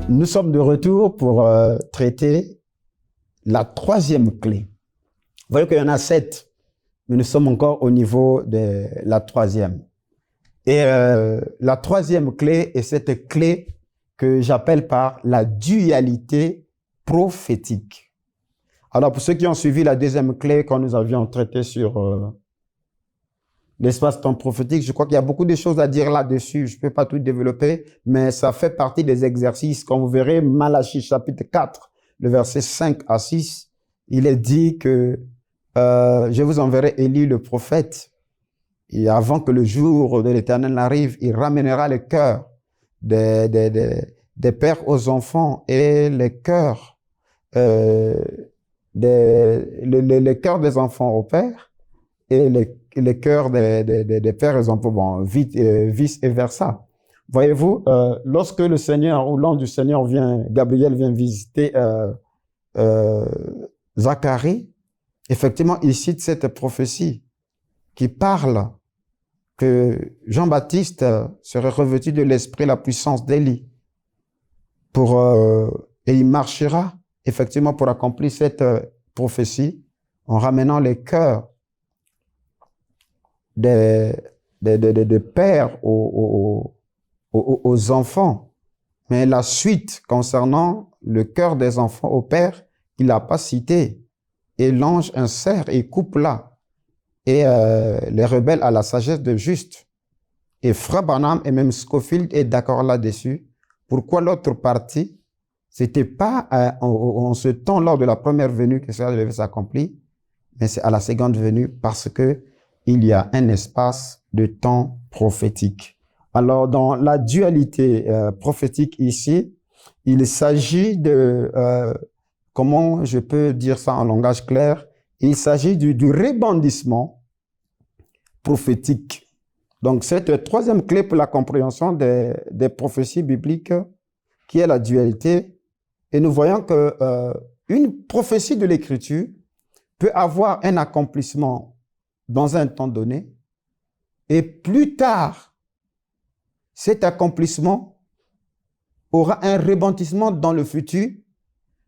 Nous sommes de retour pour traiter la troisième clé. Vous voyez qu'il y en a 7, mais nous sommes encore au niveau de la troisième. Et la troisième clé est cette clé que j'appelle par la dualité prophétique. Alors, pour ceux qui ont suivi la deuxième clé quand nous avions traité sur l'espace-temps prophétique, je crois qu'il y a beaucoup de choses à dire là-dessus. Je ne peux pas tout développer, mais ça fait partie des exercices. Quand vous verrez Malachie chapitre 4, le verset 5 à 6, il est dit que je vous enverrai Élie le prophète. Et avant que le jour de l'Éternel arrive, il ramènera le cœur des pères aux enfants et les cœurs les cœurs des enfants aux pères et les cœurs des pères aux enfants, bon, vice et versa. Voyez-vous, lorsque le Seigneur ou l'ange du Seigneur Gabriel vient visiter Zacharie, effectivement, il cite cette prophétie qui parle que Jean-Baptiste serait revêtu de l'esprit, la puissance d'Élie, et il marchera effectivement pour accomplir cette prophétie en ramenant les cœurs des pères aux enfants. Mais la suite concernant le cœur des enfants aux pères, il n'a pas cité. Et l'ange insère et coupe là. Et les rebelles à la sagesse de juste. Et Frère Branham et même Scofield est d'accord là-dessus. Pourquoi l'autre partie? C'était pas en ce temps lors de la première venue que cela devait s'accomplir, mais c'est à la seconde venue parce que il y a un espace de temps prophétique. Alors, dans la dualité prophétique ici, il s'agit de, comment je peux dire ça en langage clair, il s'agit du rebondissement prophétique. Donc, cette troisième clé pour la compréhension des prophéties bibliques, qui est la dualité. Et nous voyons que une prophétie de l'Écriture peut avoir un accomplissement dans un temps donné, et plus tard, cet accomplissement aura un rebondissement dans le futur,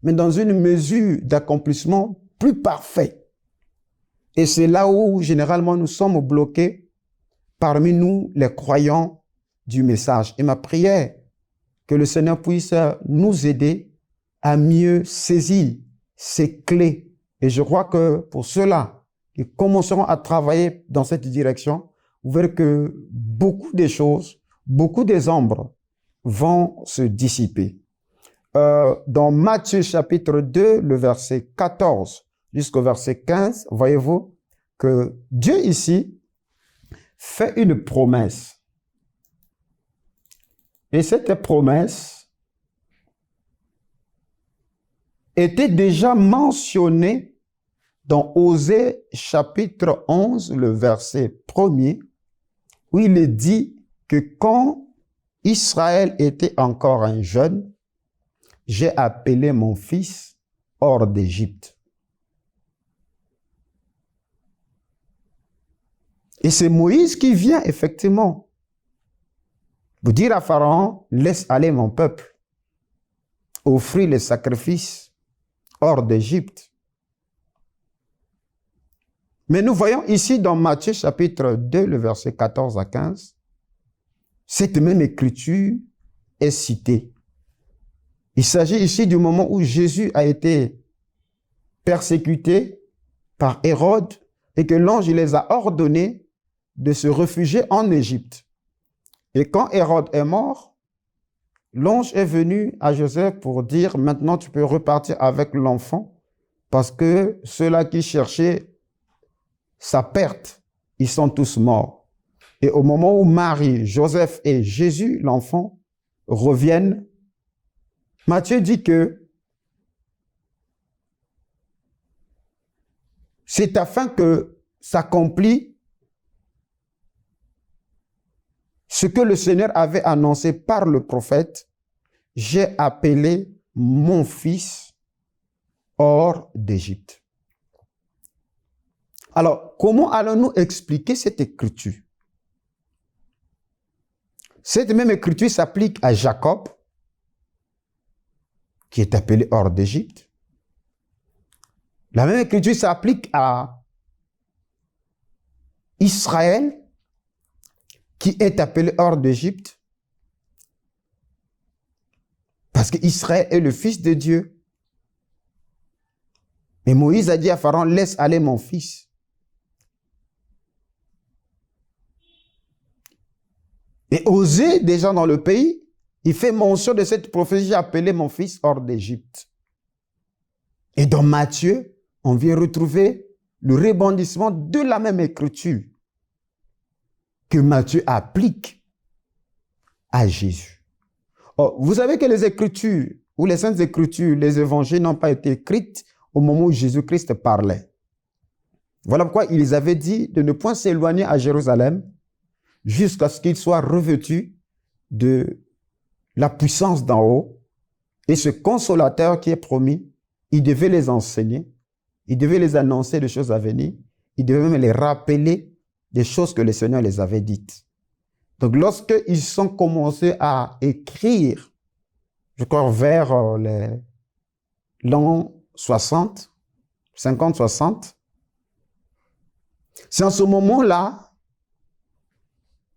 mais dans une mesure d'accomplissement plus parfait. Et c'est là où, généralement, nous sommes bloqués parmi nous, les croyants du message. Et ma prière, que le Seigneur puisse nous aider à mieux saisir ces clés. Et je crois que pour ceux-là qui commenceront à travailler dans cette direction, vous verrez que beaucoup des choses, beaucoup des ombres vont se dissiper. Dans Matthieu chapitre 2, le verset 14 jusqu'au verset 15, voyez-vous que Dieu ici fait une promesse. Et cette promesse était déjà mentionnée dans Osée chapitre 11, le verset 1er, où il est dit que quand Israël était encore un jeune, j'ai appelé mon fils hors d'Égypte. Et c'est Moïse qui vient effectivement vous dire à Pharaon, laisse aller mon peuple, offrir les sacrifices hors d'Égypte. Mais nous voyons ici dans Matthieu chapitre 2, le verset 14 à 15, cette même écriture est citée. Il s'agit ici du moment où Jésus a été persécuté par Hérode et que l'ange les a ordonnés de se réfugier en Égypte. Et quand Hérode est mort, l'ange est venu à Joseph pour dire, maintenant tu peux repartir avec l'enfant parce que ceux-là qui cherchaient sa perte, ils sont tous morts. Et au moment où Marie, Joseph et Jésus, l'enfant, reviennent, Matthieu dit que c'est afin que s'accomplisse ce que le Seigneur avait annoncé par le prophète. J'ai appelé mon fils hors d'Égypte. Alors, comment allons-nous expliquer cette écriture? Cette même écriture s'applique à Jacob, qui est appelé hors d'Égypte. La même écriture s'applique à Israël, qui est appelé hors d'Égypte, parce qu'Israël est le fils de Dieu. Et Moïse a dit à Pharaon, laisse aller mon fils. Et Osée, déjà dans le pays, il fait mention de cette prophétie, j'ai appelé mon fils hors d'Égypte. Et dans Matthieu, on vient retrouver le rebondissement de la même écriture que Matthieu applique à Jésus. Oh, vous savez que les écritures, ou les saintes écritures, les évangiles n'ont pas été écrites au moment où Jésus-Christ parlait. Voilà pourquoi il les avait dit de ne point s'éloigner à Jérusalem jusqu'à ce qu'il soit revêtu de la puissance d'en haut. Et ce consolateur qui est promis, il devait les enseigner, il devait les annoncer des choses à venir, il devait même les rappeler des choses que le Seigneur les avait dites. Donc lorsqu'ils sont commencés à écrire, je crois vers l'an 60, 50-60, c'est en ce moment-là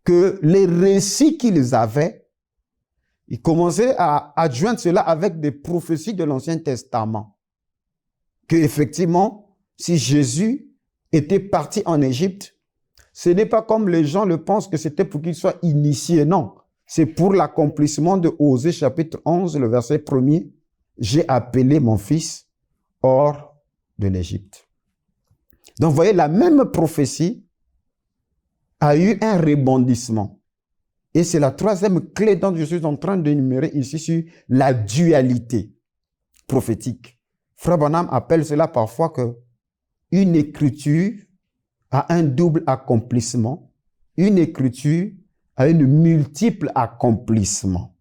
que les récits qu'ils avaient, ils commençaient à adjoindre cela avec des prophéties de l'Ancien Testament. Que effectivement, si Jésus était parti en Égypte, ce n'est pas comme les gens le pensent que c'était pour qu'il soit initié, non. C'est pour l'accomplissement de Osée chapitre 11, le verset 1er. J'ai appelé mon fils hors de l'Égypte. Donc, vous voyez, la même prophétie a eu un rebondissement. Et c'est la troisième clé dont je suis en train d'énumérer ici sur la dualité prophétique. Frère Branham appelle cela parfois que une écriture a un double accomplissement. Une écriture a une multiple accomplissement.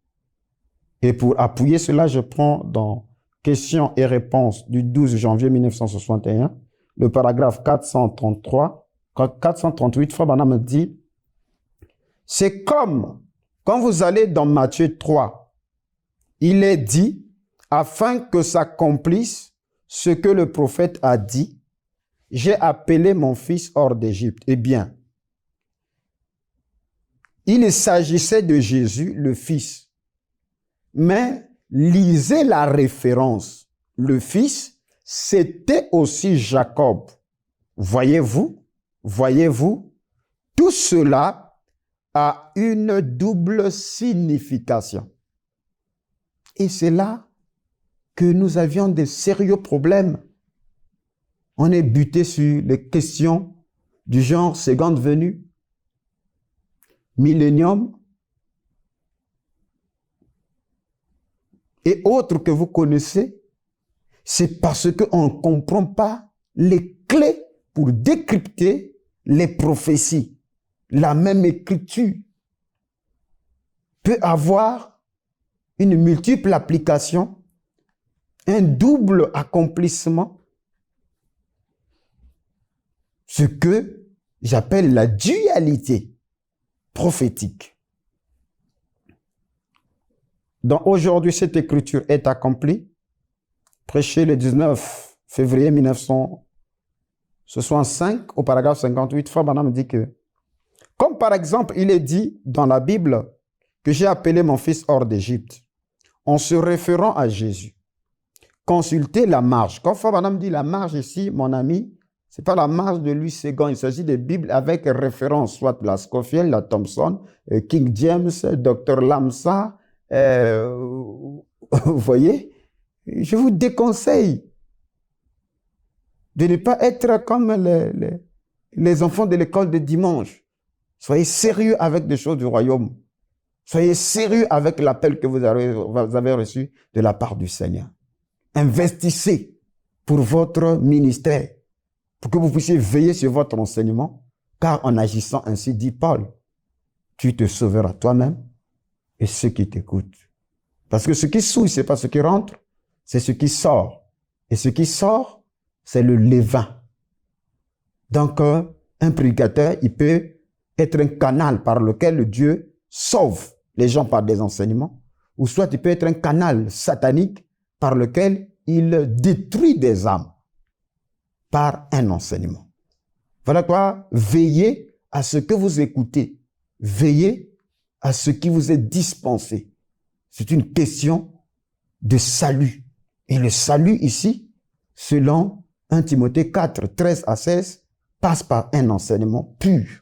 Et pour appuyer cela, je prends dans Questions et réponses du 12 janvier 1961, le paragraphe 438, Frère Branham dit, c'est comme quand vous allez dans Matthieu 3, il est dit, afin que s'accomplisse ce que le prophète a dit, j'ai appelé mon fils hors d'Égypte. Eh bien, il s'agissait de Jésus, le fils. Mais lisez la référence. Le fils, c'était aussi Jacob. Voyez-vous, tout cela a une double signification. Et c'est là que nous avions des sérieux problèmes. On est buté sur les questions du genre seconde venue, millénium et autres que vous connaissez. C'est parce qu'on ne comprend pas les clés pour décrypter les prophéties. La même écriture peut avoir une multiple application, un double accomplissement, ce que j'appelle la dualité prophétique. Donc aujourd'hui, cette écriture est accomplie. Prêché le 19 février 1965, au paragraphe 58, Frère Branham dit que, comme par exemple, il est dit dans la Bible que j'ai appelé mon fils hors d'Égypte, en se référant à Jésus. Consultez la marge. Quand Frère Branham dit la marge ici, mon ami, ce n'est pas la marge de Louis II, il s'agit de Bibles avec référence, soit la Scofield, la Thompson, King James, Dr. Lamsa, vous voyez, je vous déconseille de ne pas être comme les enfants de l'école de dimanche. Soyez sérieux avec des choses du royaume. Soyez sérieux avec l'appel que vous avez reçu de la part du Seigneur. Investissez pour votre ministère, pour que vous puissiez veiller sur votre enseignement, car en agissant ainsi, dit Paul, tu te sauveras toi-même et ceux qui t'écoutent. Parce que ce qui souille, ce n'est pas ce qui rentre, c'est ce qui sort. Et ce qui sort, c'est le levain. Donc, un prédicateur, il peut être un canal par lequel Dieu sauve les gens par des enseignements, ou soit il peut être un canal satanique par lequel il détruit des âmes par un enseignement. Voilà quoi, veillez à ce que vous écoutez, veillez à ce qui vous est dispensé. C'est une question de salut. Et le salut ici, selon 1 Timothée 4, 13 à 16, passe par un enseignement pur.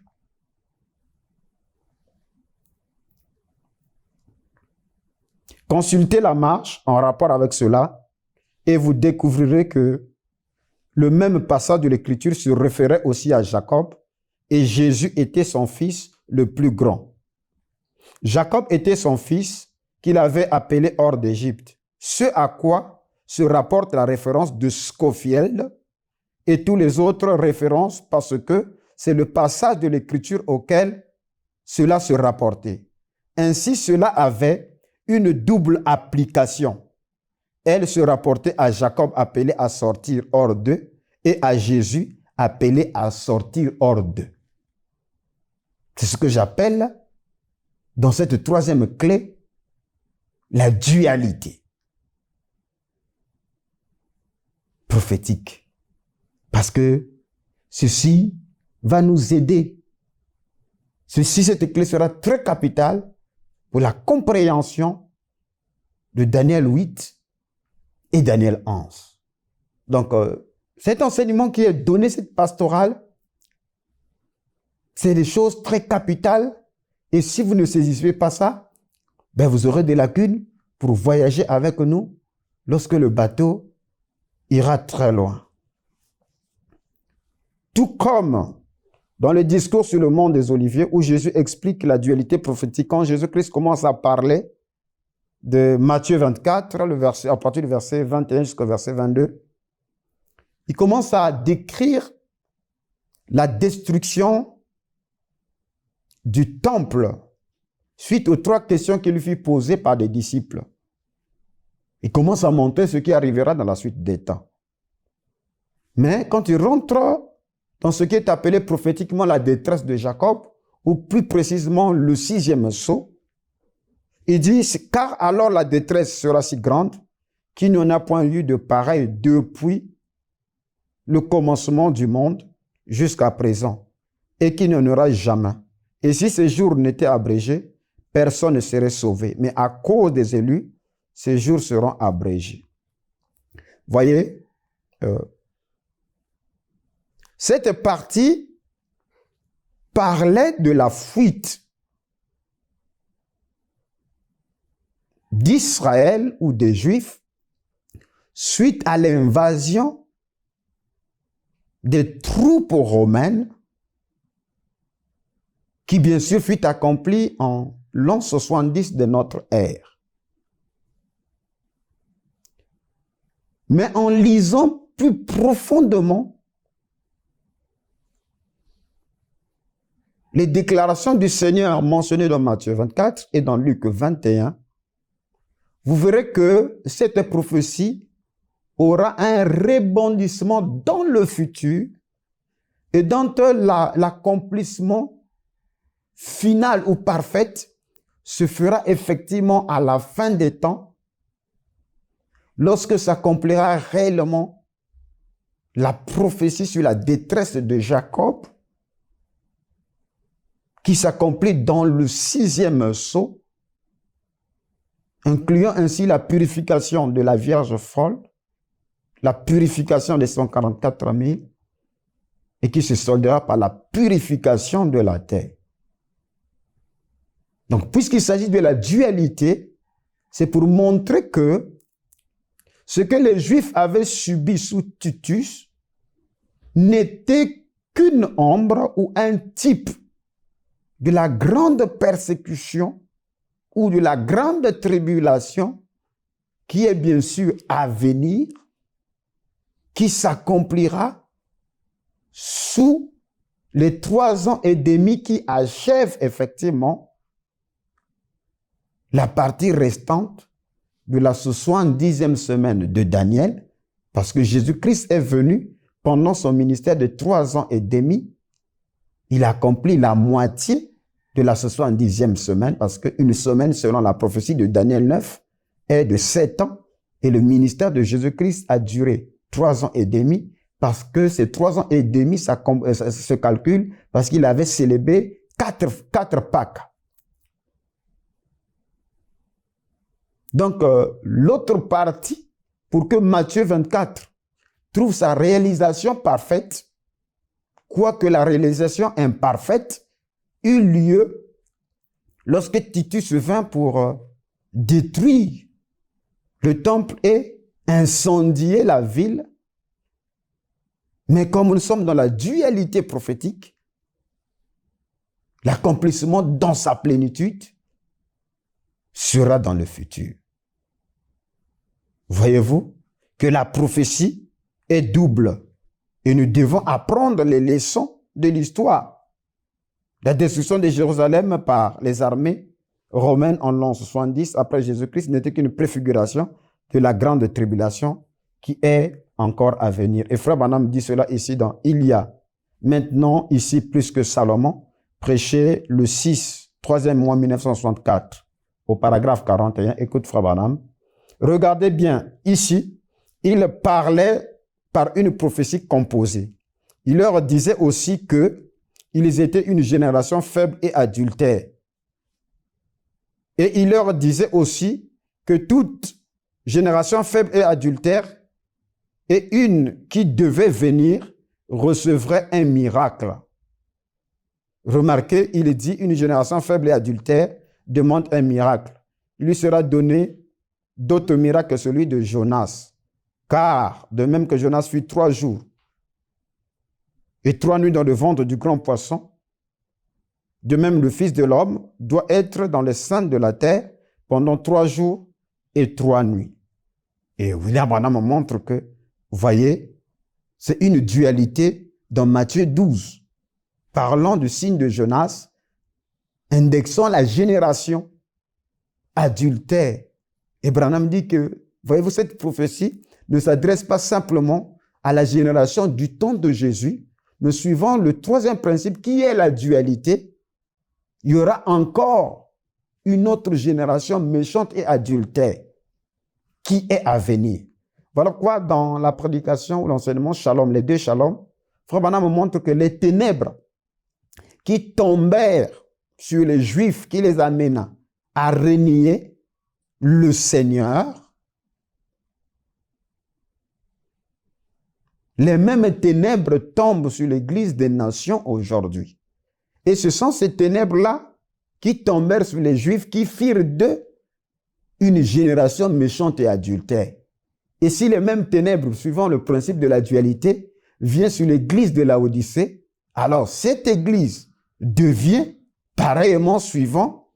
Consultez la marche en rapport avec cela et vous découvrirez que le même passage de l'Écriture se référait aussi à Jacob et Jésus était son fils le plus grand. Jacob était son fils qu'il avait appelé hors d'Égypte, ce à quoi se rapporte la référence de Scofield et toutes les autres références parce que c'est le passage de l'Écriture auquel cela se rapportait. Ainsi, cela avait une double application. Elle se rapportait à Jacob appelé à sortir hors d'eux et à Jésus appelé à sortir hors d'eux. C'est ce que j'appelle, dans cette troisième clé, la dualité prophétique. Parce que ceci va nous aider. Cette clé sera très capitale pour la compréhension de Daniel 8 et Daniel 11. Donc, cet enseignement qui est donné, cette pastorale, c'est des choses très capitales. Et si vous ne saisissez pas ça, ben vous aurez des lacunes pour voyager avec nous lorsque le bateau ira très loin. Tout comme dans le discours sur le mont des Oliviers, où Jésus explique la dualité prophétique, quand Jésus-Christ commence à parler de Matthieu 24, à partir du verset 21 jusqu'au verset 22, il commence à décrire la destruction du temple suite aux 3 questions qu'il lui fit poser par des disciples. Il commence à montrer ce qui arrivera dans la suite des temps. Mais quand il rentre dans ce qui est appelé prophétiquement la détresse de Jacob, ou plus précisément le 6e sceau, il dit, car alors la détresse sera si grande qu'il n'y en a point eu de pareil depuis le commencement du monde jusqu'à présent, et qu'il n'y en aura jamais. Et si ces jours n'étaient abrégés, personne ne serait sauvé. Mais à cause des élus, ces jours seront abrégés. Voyez, cette partie parlait de la fuite d'Israël ou des Juifs suite à l'invasion des troupes romaines qui bien sûr fut accomplie en l'an 70 de notre ère. Mais en lisant plus profondément les déclarations du Seigneur mentionnées dans Matthieu 24 et dans Luc 21, vous verrez que cette prophétie aura un rebondissement dans le futur et dont l'accomplissement final ou parfait se fera effectivement à la fin des temps, lorsque s'accomplira réellement la prophétie sur la détresse de Jacob, qui s'accomplit dans le 6e sceau, incluant ainsi la purification de la Vierge folle, la purification des 144 000, et qui se soldera par la purification de la terre. Donc, puisqu'il s'agit de la dualité, c'est pour montrer que ce que les Juifs avaient subi sous Titus n'était qu'une ombre ou un type de la grande persécution ou de la grande tribulation qui est bien sûr à venir, qui s'accomplira sous les 3 ans et demi qui achèvent effectivement la partie restante de la 70e semaine de Daniel, parce que Jésus-Christ est venu pendant son ministère de 3 ans et demi. Il accomplit la moitié de la 70e semaine, parce qu'une semaine, selon la prophétie de Daniel 9, est de 7 ans, et le ministère de Jésus-Christ a duré 3 ans et demi, parce que ces 3 ans et demi, ça se calcule, parce qu'il avait célébré 4 Pâques. Donc, l'autre partie, pour que Matthieu 24 trouve sa réalisation parfaite, quoique la réalisation imparfaite eut lieu lorsque Titus vint pour détruire le temple et incendier la ville. Mais comme nous sommes dans la dualité prophétique, l'accomplissement dans sa plénitude sera dans le futur. Voyez-vous que la prophétie est double et nous devons apprendre les leçons de l'histoire. La destruction de Jérusalem par les armées romaines en l'an 70 après Jésus-Christ n'était qu'une préfiguration de la grande tribulation qui est encore à venir. Et Frère Branham dit cela ici dans Il y a maintenant ici plus que Salomon, prêché le 6, 3e mois 1964 au paragraphe 41. Écoute Frère Branham. Regardez bien, ici, il parlait par une prophétie composée. Il leur disait aussi que ils étaient une génération faible et adultère. Et il leur disait aussi que toute génération faible et adultère et une qui devait venir recevrait un miracle. Remarquez, il dit une génération faible et adultère demande un miracle. Il lui sera donné d'autres miracles que celui de Jonas. Car, de même que Jonas fut 3 jours et 3 nuits dans le ventre du grand poisson, de même le Fils de l'homme doit être dans les seins de la terre pendant 3 jours et 3 nuits. Et William Branham montre que, vous voyez, c'est une dualité dans Matthieu 12, parlant du signe de Jonas, indexant la génération adultère. Et Branham dit que, voyez-vous, cette prophétie ne s'adresse pas simplement à la génération du temps de Jésus, mais suivant le 3e principe qui est la dualité, il y aura encore une autre génération méchante et adultère qui est à venir. Voilà pourquoi dans la prédication ou l'enseignement Shalom, les 2 Shalom, Frère Branham montre que les ténèbres qui tombèrent sur les Juifs, qui les amena à renier le Seigneur, les mêmes ténèbres tombent sur l'Église des nations aujourd'hui. Et ce sont ces ténèbres-là qui tombèrent sur les Juifs, qui firent d'eux une génération méchante et adultère. Et si les mêmes ténèbres, suivant le principe de la dualité, viennent sur l'Église de Laodicée, alors cette Église devient, pareillement suivant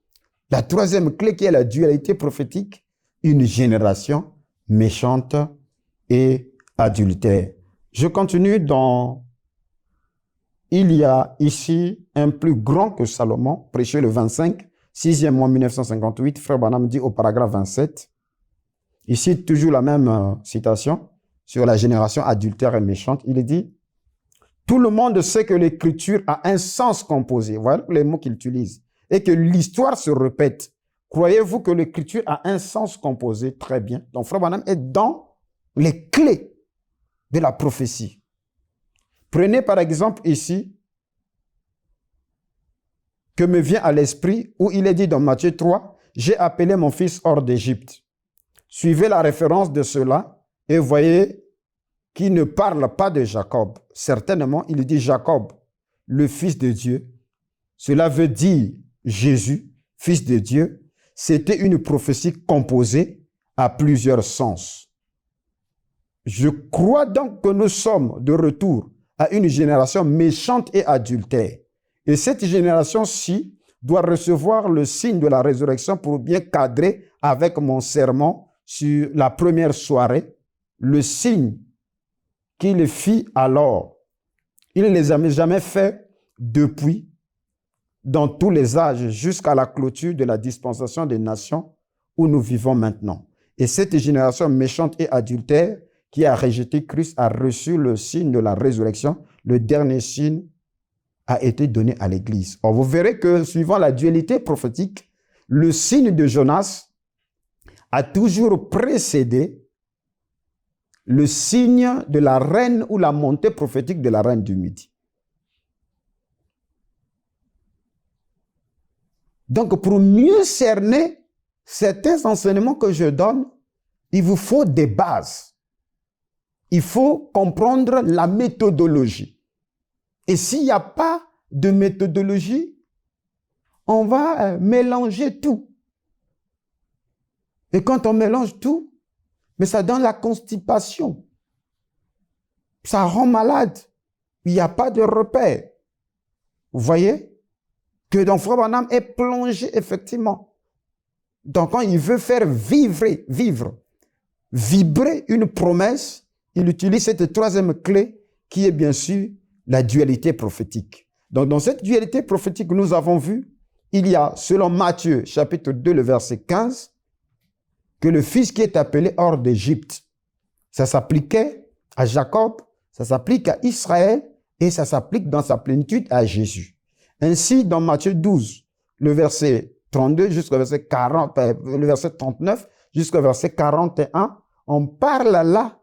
la 3e clé qui est la dualité prophétique, une génération méchante et adultère. Je continue dans Il y a ici un plus grand que Salomon, prêché le 25, 6e mois 1958, Frère Branham dit au paragraphe 27, ici toujours la même citation sur la génération adultère et méchante, il dit « Tout le monde sait que l'écriture a un sens composé », voilà les mots qu'il utilise, et que l'histoire se répète. Croyez-vous que l'écriture a un sens composé? Très bien. Donc Frère Branham est dans les clés de la prophétie. Prenez par exemple ici, que me vient à l'esprit, où il est dit dans Matthieu 3, « J'ai appelé mon fils hors d'Égypte ». Suivez la référence de cela et voyez qu'il ne parle pas de Jacob. Certainement, il dit Jacob, le fils de Dieu. Cela veut dire Jésus, fils de Dieu. C'était une prophétie composée à plusieurs sens. Je crois donc que nous sommes de retour à une génération méchante et adultère. Et cette génération-ci doit recevoir le signe de la résurrection pour bien cadrer avec mon sermon sur la première soirée, le signe qu'il fit alors. Il ne les a jamais fait depuis, dans tous les âges, jusqu'à la clôture de la dispensation des nations où nous vivons maintenant. Et cette génération méchante et adultère qui a rejeté Christ a reçu le signe de la résurrection. Le dernier signe a été donné à l'Église. Or, vous verrez que, suivant la dualité prophétique, le signe de Jonas a toujours précédé le signe de la reine ou la montée prophétique de la reine du Midi. Donc, pour mieux cerner certains enseignements que je donne, il vous faut des bases. Il faut comprendre la méthodologie. Et s'il n'y a pas de méthodologie, on va mélanger tout. Et quand on mélange tout, mais ça donne la constipation. Ça rend malade. Il n'y a pas de repère. Vous voyez? Que donc Frère Branham est plongé effectivement. Donc quand il veut faire vibrer une promesse, il utilise cette troisième clé qui est bien sûr la dualité prophétique. Donc dans cette dualité prophétique, nous avons vu, il y a, selon Matthieu, chapitre 2, le verset 15, que le fils qui est appelé hors d'Égypte, ça s'appliquait à Jacob, ça s'applique à Israël et ça s'applique dans sa plénitude à Jésus. Ainsi, dans Matthieu 12, le verset 32 jusqu'au verset 40, le verset 39 jusqu'au verset 41, on parle là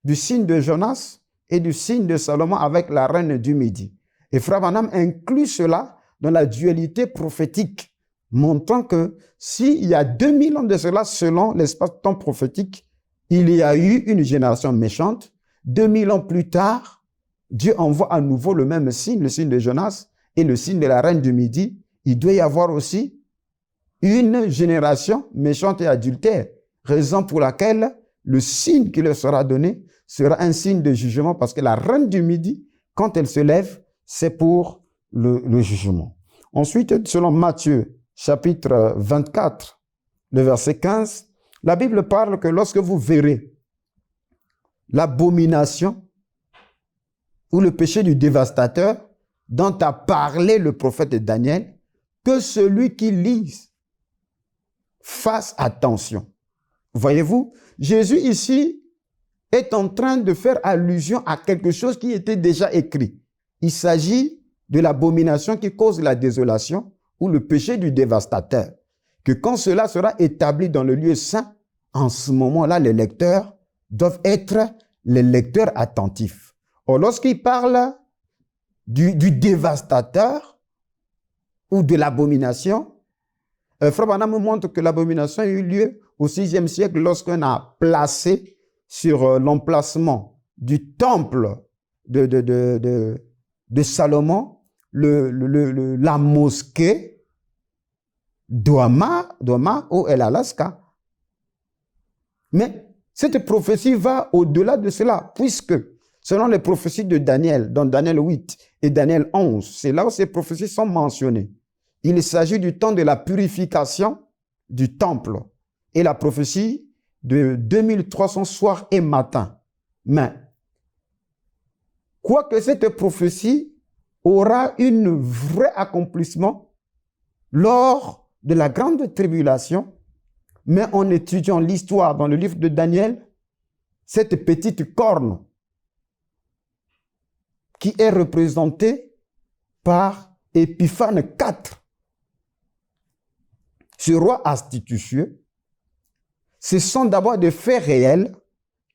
du signe de Jonas et du signe de Salomon avec la reine du Midi. Et Frère Branham inclut cela dans la dualité prophétique, montrant que s'il y a 2000 ans de cela, selon l'espace-temps prophétique, il y a eu une génération méchante. 2000 ans plus tard, Dieu envoie à nouveau le même signe, le signe de Jonas et le signe de la reine du Midi. Il doit y avoir aussi une génération méchante et adultère, raison pour laquelle le signe qui leur sera donné sera un signe de jugement, parce que la reine du Midi, quand elle se lève, c'est pour le jugement. Ensuite, selon Matthieu, chapitre 24, le verset 15, la Bible parle que lorsque vous verrez l'abomination ou le péché du dévastateur dont a parlé le prophète Daniel, que celui qui lise fasse attention. Voyez-vous, Jésus ici est en train de faire allusion à quelque chose qui était déjà écrit. Il s'agit de l'abomination qui cause la désolation ou le péché du dévastateur. Que quand cela sera établi dans le lieu saint, en ce moment-là, les lecteurs doivent être les lecteurs attentifs. Or, lorsqu'il parle du dévastateur ou de l'abomination, Frère Branham nous montre que l'abomination a eu lieu au VIe siècle lorsqu'on a placé sur l'emplacement du temple de Salomon la mosquée d'Ouama ou El Alaska. Mais cette prophétie va au-delà de cela, puisque selon les prophéties de Daniel, dans Daniel 8 et Daniel 11, c'est là où ces prophéties sont mentionnées. Il s'agit du temps de la purification du temple et la prophétie de 2300 soirs et matins. Mais, quoique cette prophétie aura un vrai accomplissement lors de la grande tribulation, mais en étudiant l'histoire dans le livre de Daniel, cette petite corne qui est représentée par Épiphane IV, ce roi astucieux, ce sont d'abord des faits réels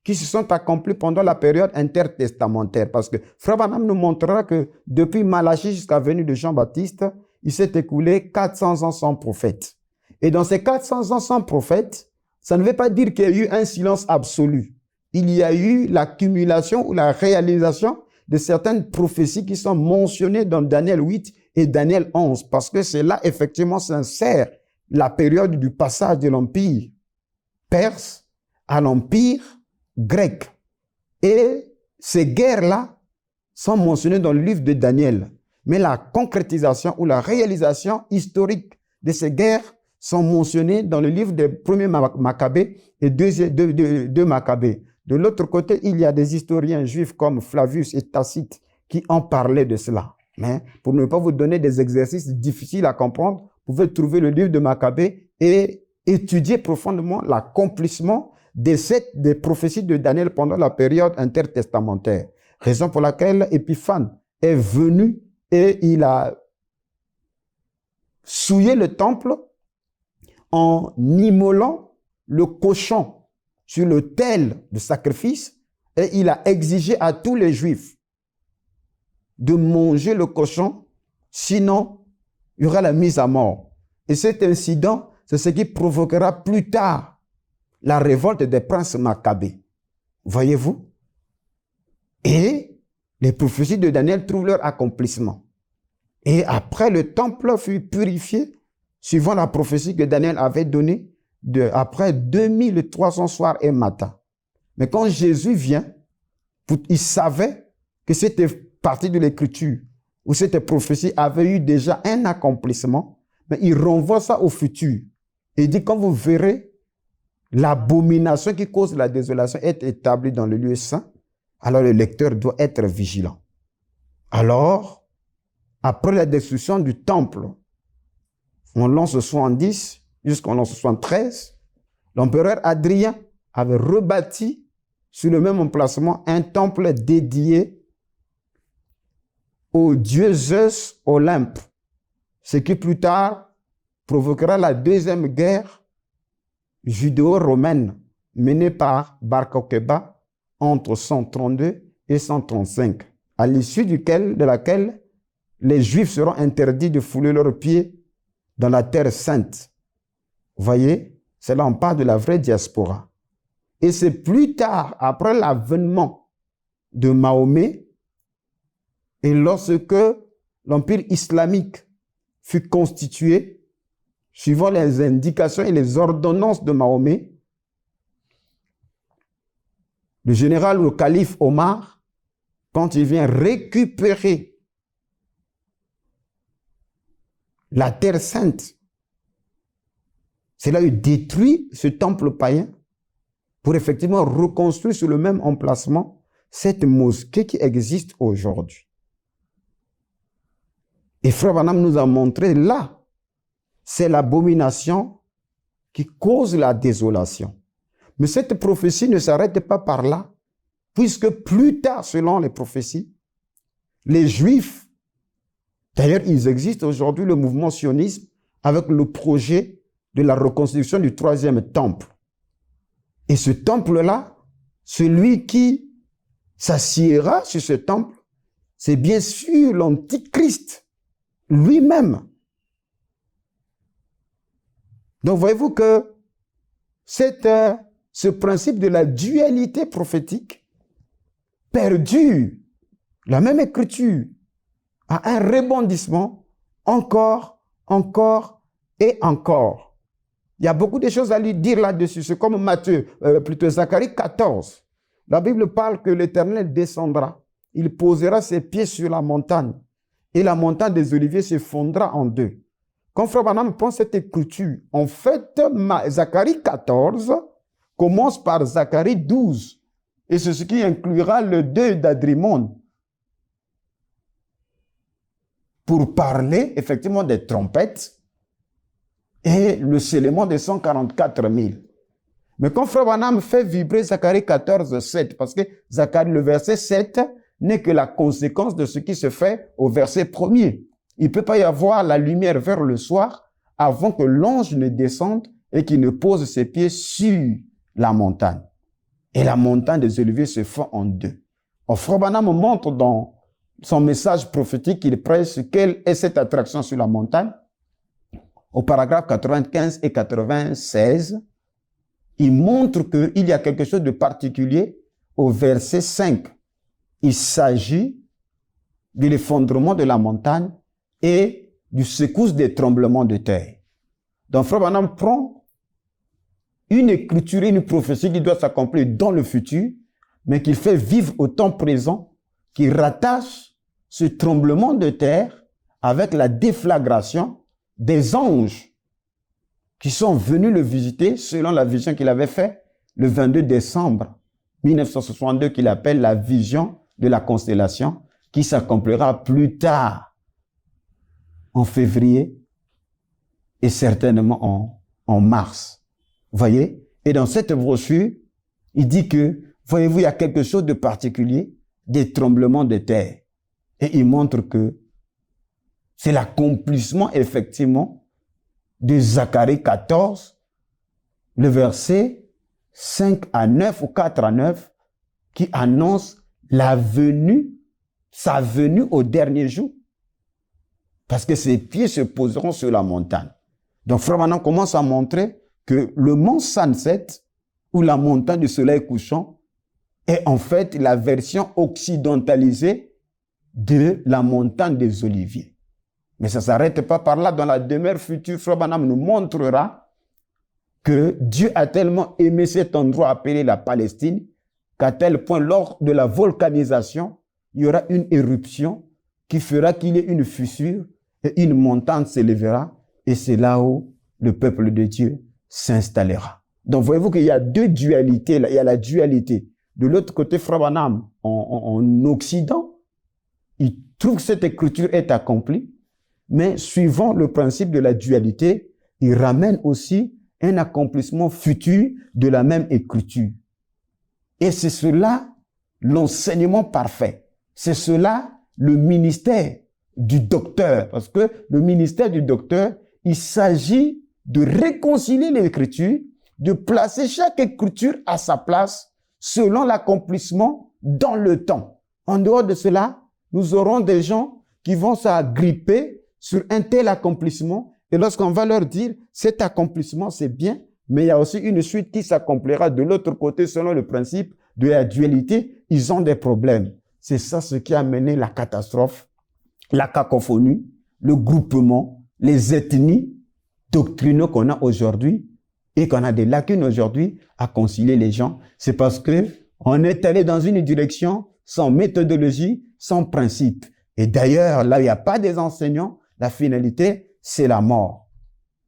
qui se sont accomplis pendant la période intertestamentaire. Parce que Frère Branham nous montrera que depuis Malachie jusqu'à la venue de Jean-Baptiste, il s'est écoulé 400 ans sans prophète. Et dans ces 400 ans sans prophète, ça ne veut pas dire qu'il y a eu un silence absolu. Il y a eu l'accumulation ou la réalisation de certaines prophéties qui sont mentionnées dans Daniel 8 et Daniel 11. Parce que c'est là, effectivement, s'insère la période du passage de l'Empire perse à l'Empire grec. Et ces guerres-là sont mentionnées dans le livre de Daniel. Mais la concrétisation ou la réalisation historique de ces guerres sont mentionnées dans le livre des premiers Maccabées et deux Maccabées. De l'autre côté, il y a des historiens juifs comme Flavius et Tacite qui ont parlé de cela. Mais pour ne pas vous donner des exercices difficiles à comprendre, vous pouvez trouver le livre de Maccabée et étudier profondément l'accomplissement des prophéties de Daniel pendant la période intertestamentaire. Raison pour laquelle Épiphane est venu et il a souillé le temple en immolant le cochon sur l'autel de sacrifice et il a exigé à tous les Juifs de manger le cochon, sinon il y aura la mise à mort. Et cet incident, c'est ce qui provoquera plus tard la révolte des princes maccabées. Voyez-vous? Et les prophéties de Daniel trouvent leur accomplissement. Et après, le temple fut purifié, suivant la prophétie que Daniel avait donnée, après 2300 soirs et matins. Mais quand Jésus vient, il savait que c'était partie de l'écriture, où cette prophétie avait eu déjà un accomplissement, mais il renvoie ça au futur. Et il dit, quand vous verrez l'abomination qui cause la désolation être établie dans le lieu saint, alors le lecteur doit être vigilant. Alors, après la destruction du temple, en l'an 70 jusqu'en l'an 73, l'empereur Adrien avait rebâti sur le même emplacement un temple dédié au dieu Zeus Olympe, ce qui plus tard provoquera la deuxième guerre judéo-romaine menée par Bar Kokhba entre 132 et 135, à l'issue de laquelle les Juifs seront interdits de fouler leurs pieds dans la terre sainte. Vous voyez, c'est là on parle de la vraie diaspora. Et c'est plus tard, après l'avènement de Mahomet, et lorsque l'empire islamique fut constitué, suivant les indications et les ordonnances de Mahomet, le général ou le calife Omar, quand il vient récupérer la terre sainte, c'est là il détruit ce temple païen pour effectivement reconstruire sur le même emplacement cette mosquée qui existe aujourd'hui. Et Frère Branham nous a montré là, c'est l'abomination qui cause la désolation. Mais cette prophétie ne s'arrête pas par là, puisque plus tard, selon les prophéties, les Juifs, d'ailleurs, ils existent aujourd'hui, le mouvement sionisme, avec le projet de la reconstruction du troisième temple. Et ce temple-là, celui qui s'assiera sur ce temple, c'est bien sûr l'Antichrist lui-même. Donc, voyez-vous que ce principe de la dualité prophétique perdure. La même écriture a un rebondissement encore et encore. Il y a beaucoup de choses à lui dire là-dessus. C'est comme plutôt Zacharie 14. La Bible parle que l'Éternel descendra. Il posera ses pieds sur la montagne. Et la montagne des Oliviers se fondra en deux. Quand Frère Branham prend cette écriture, en fait, Zacharie 14 commence par Zacharie 12. Et c'est ce qui inclura le deuil d'Adrimon. Pour parler effectivement des trompettes et le scellement des 144 000. Mais quand Frère Branham fait vibrer Zacharie 14, 7, parce que Zacharie, le verset 7, n'est que la conséquence de ce qui se fait au verset 1er. Il ne peut pas y avoir la lumière vers le soir avant que l'ange ne descende et qu'il ne pose ses pieds sur la montagne. Et la montagne des Oliviers se fend en deux. Frère Branham montre dans son message prophétique qu'il prêche quelle est cette attraction sur la montagne. Au paragraphe 95 et 96, il montre qu'il y a quelque chose de particulier au verset 5. Il s'agit de l'effondrement de la montagne et du secousse des tremblements de terre. Donc, Frère Branham prend une écriture, une prophétie qui doit s'accomplir dans le futur, mais qu'il fait vivre au temps présent qui rattache ce tremblement de terre avec la déflagration des anges qui sont venus le visiter selon la vision qu'il avait faite le 22 décembre 1962, qu'il appelle la vision de la constellation, qui s'accomplira plus tard en février et certainement en mars. Voyez? Et dans cette brochure, il dit que, voyez-vous, il y a quelque chose de particulier, des tremblements de terre. Et il montre que c'est l'accomplissement, effectivement, de Zacharie 14, le verset 5 à 9 ou 4 à 9, qui annonce sa venue au dernier jour. Parce que ses pieds se poseront sur la montagne. Donc, Frère Branham commence à montrer que le mont Sunset, ou la montagne du soleil couchant, est en fait la version occidentalisée de la montagne des Oliviers. Mais ça ne s'arrête pas par là. Dans la demeure future, Frère Branham nous montrera que Dieu a tellement aimé cet endroit appelé la Palestine, qu'à tel point, lors de la volcanisation, il y aura une éruption qui fera qu'il y ait une fissure et une montagne s'élèvera, et c'est là où le peuple de Dieu s'installera. Donc, voyez-vous qu'il y a deux dualités là. Il y a la dualité. De l'autre côté, Frère Branham, en Occident, il trouve que cette écriture est accomplie, mais suivant le principe de la dualité, il ramène aussi un accomplissement futur de la même écriture. Et c'est cela l'enseignement parfait. C'est cela le ministère du docteur. Parce que le ministère du docteur, il s'agit de réconcilier l'écriture, de placer chaque écriture à sa place selon l'accomplissement dans le temps. En dehors de cela, nous aurons des gens qui vont s'agripper sur un tel accomplissement, et lorsqu'on va leur dire cet accomplissement c'est bien, mais il y a aussi une suite qui s'accomplira de l'autre côté selon le principe de la dualité, ils ont des problèmes. C'est ça ce qui a mené la catastrophe, la cacophonie, le groupement, les ethnies doctrinaux qu'on a aujourd'hui et qu'on a des lacunes aujourd'hui à concilier les gens. C'est parce que on est allé dans une direction sans méthodologie, sans principe. Et d'ailleurs, là, il n'y a pas des enseignants. La finalité, c'est la mort.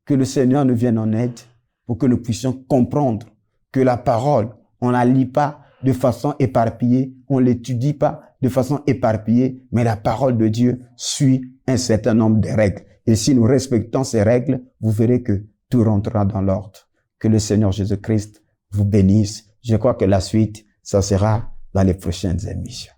Que le Seigneur nous vienne en aide pour que nous puissions comprendre que la parole, on ne la lit pas de façon éparpillée, on ne l'étudie pas de façon éparpillée, mais la parole de Dieu suit un certain nombre de règles. Et si nous respectons ces règles, vous verrez que tout rentrera dans l'ordre. Que le Seigneur Jésus-Christ vous bénisse. Je crois que la suite, ça sera dans les prochaines émissions.